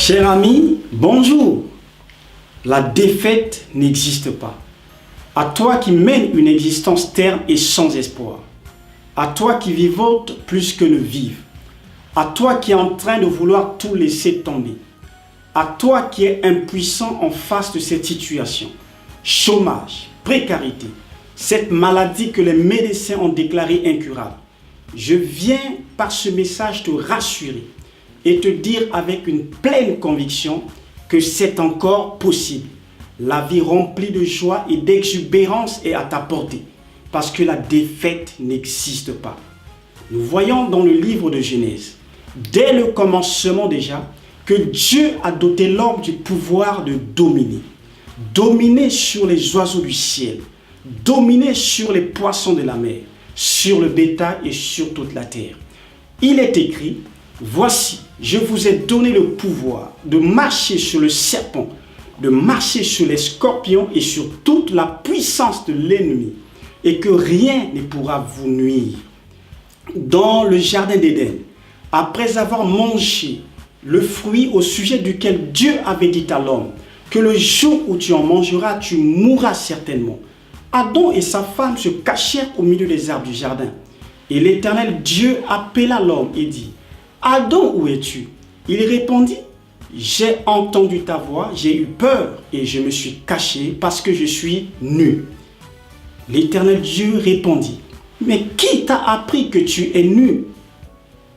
Cher ami, bonjour. La défaite n'existe pas. À toi qui mènes une existence terne et sans espoir. À toi qui vivote plus que ne vive. À toi qui es en train de vouloir tout laisser tomber. À toi qui es impuissant en face de cette situation. Chômage, précarité, cette maladie que les médecins ont déclarée incurable. Je viens par ce message te rassurer et te dire avec une pleine conviction que c'est encore possible. La vie remplie de joie et d'exubérance est à ta portée parce que la défaite n'existe pas. Nous voyons dans le livre de Genèse, dès le commencement déjà, que Dieu a doté l'homme du pouvoir de dominer. Dominer sur les oiseaux du ciel, dominer sur les poissons de la mer, sur le bétail et sur toute la terre. Il est écrit, voici, je vous ai donné le pouvoir de marcher sur le serpent, de marcher sur les scorpions et sur toute la puissance de l'ennemi, et que rien ne pourra vous nuire. Dans le jardin d'Éden, après avoir mangé le fruit au sujet duquel Dieu avait dit à l'homme que le jour où tu en mangeras, tu mourras certainement. Adam et sa femme se cachèrent au milieu des arbres du jardin. Et l'Éternel Dieu appela l'homme et dit, « Adam, où es-tu » Il répondit, « J'ai entendu ta voix, j'ai eu peur et je me suis caché parce que je suis nu. » L'Éternel Dieu répondit, « Mais qui t'a appris que tu es nu »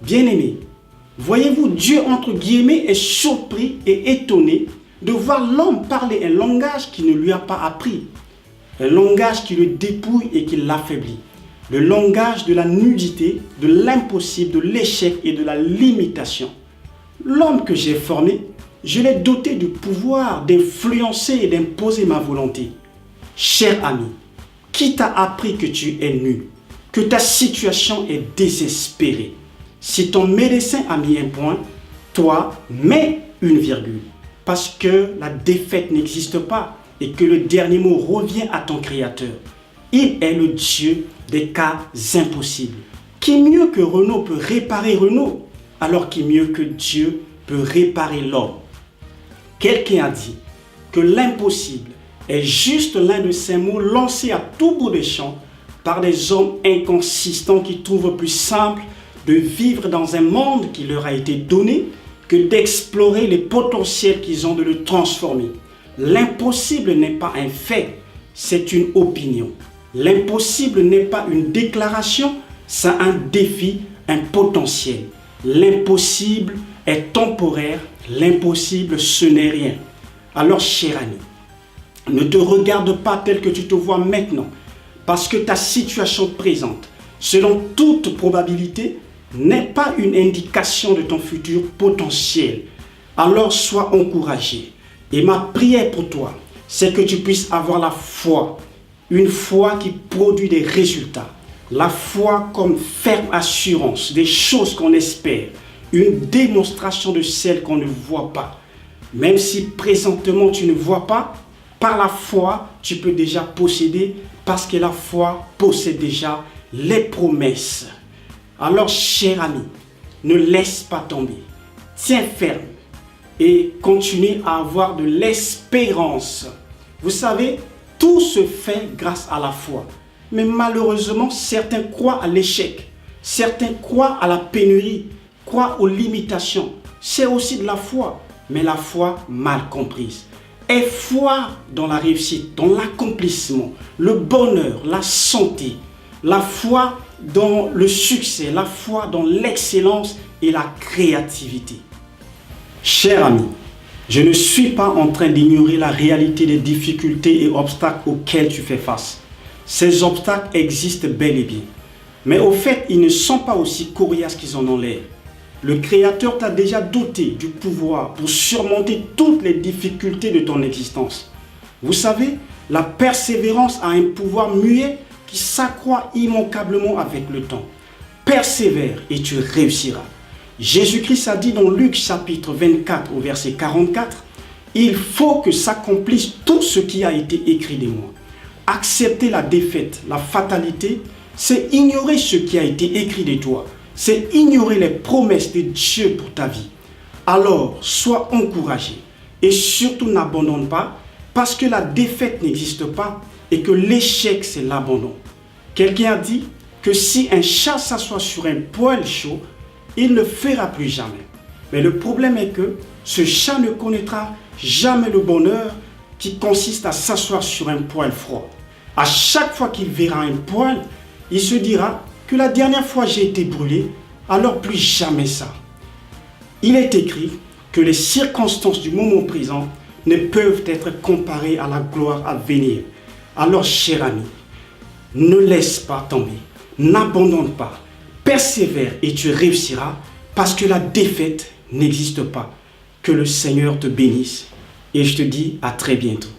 Bien-aimé, voyez-vous, Dieu, entre guillemets, est surpris et étonné de voir l'homme parler un langage qui ne lui a pas appris. Un langage qui le dépouille et qui l'affaiblit. Le langage de la nudité, de l'impossible, de l'échec et de la limitation. L'homme que j'ai formé, je l'ai doté du pouvoir d'influencer et d'imposer ma volonté. Cher ami, qui t'a appris que tu es nu, que ta situation est désespérée? Si ton médecin a mis un point, toi, mets une virgule. Parce que la défaite n'existe pas et que le dernier mot revient à ton Créateur. Il est le Dieu des cas impossibles. Qui mieux que Renaud peut réparer Renaud, alors qui mieux que Dieu peut réparer l'homme? Quelqu'un a dit que l'impossible est juste l'un de ces mots lancés à tout bout de champ par des hommes inconsistants qui trouvent plus simple de vivre dans un monde qui leur a été donné que d'explorer les potentiels qu'ils ont de le transformer. L'impossible n'est pas un fait, c'est une opinion. L'impossible n'est pas une déclaration, c'est un défi, un potentiel. L'impossible est temporaire, l'impossible ce n'est rien. Alors cher ami, ne te regarde pas tel que tu te vois maintenant, parce que ta situation présente, selon toute probabilité, n'est pas une indication de ton futur potentiel. Alors sois encouragé. Et ma prière pour toi, c'est que tu puisses avoir la foi. Une foi qui produit des résultats. La foi comme ferme assurance des choses qu'on espère. Une démonstration de celles qu'on ne voit pas. Même si présentement tu ne vois pas, par la foi, tu peux déjà posséder parce que la foi possède déjà les promesses. Alors, cher ami, ne laisse pas tomber. Tiens ferme et continue à avoir de l'espérance. Vous savez, tout se fait grâce à la foi. Mais malheureusement, certains croient à l'échec. Certains croient à la pénurie, croient aux limitations. C'est aussi de la foi, mais la foi mal comprise. Aie foi dans la réussite, dans l'accomplissement, le bonheur, la santé, la foi dans le succès, la foi dans l'excellence et la créativité. Cher ami, je ne suis pas en train d'ignorer la réalité des difficultés et obstacles auxquels tu fais face. Ces obstacles existent bel et bien. Mais au fait, ils ne sont pas aussi coriaces qu'ils en ont l'air. Le Créateur t'a déjà doté du pouvoir pour surmonter toutes les difficultés de ton existence. Vous savez, la persévérance a un pouvoir muet qui s'accroît immanquablement avec le temps. Persévère et tu réussiras. Jésus-Christ a dit dans Luc chapitre 24 au verset 44, « Il faut que s'accomplisse tout ce qui a été écrit de moi. » Accepter la défaite, la fatalité, c'est ignorer ce qui a été écrit de toi. C'est ignorer les promesses de Dieu pour ta vie. alors sois encouragé et surtout n'abandonne pas parce que la défaite n'existe pas et que l'échec c'est l'abandon. Quelqu'un a dit que si un chat s'assoit sur un poêle chaud, il ne fera plus jamais. Mais le problème est que ce chat ne connaîtra jamais le bonheur qui consiste à s'asseoir sur un poêle froid. À chaque fois qu'il verra un poêle, il se dira que la dernière fois j'ai été brûlé, alors plus jamais ça. Il est écrit que les circonstances du moment présent ne peuvent être comparées à la gloire à venir. Alors, cher ami, ne laisse pas tomber, n'abandonne pas, persévère et tu réussiras parce que la défaite n'existe pas. Que le Seigneur te bénisse et je te dis à très bientôt.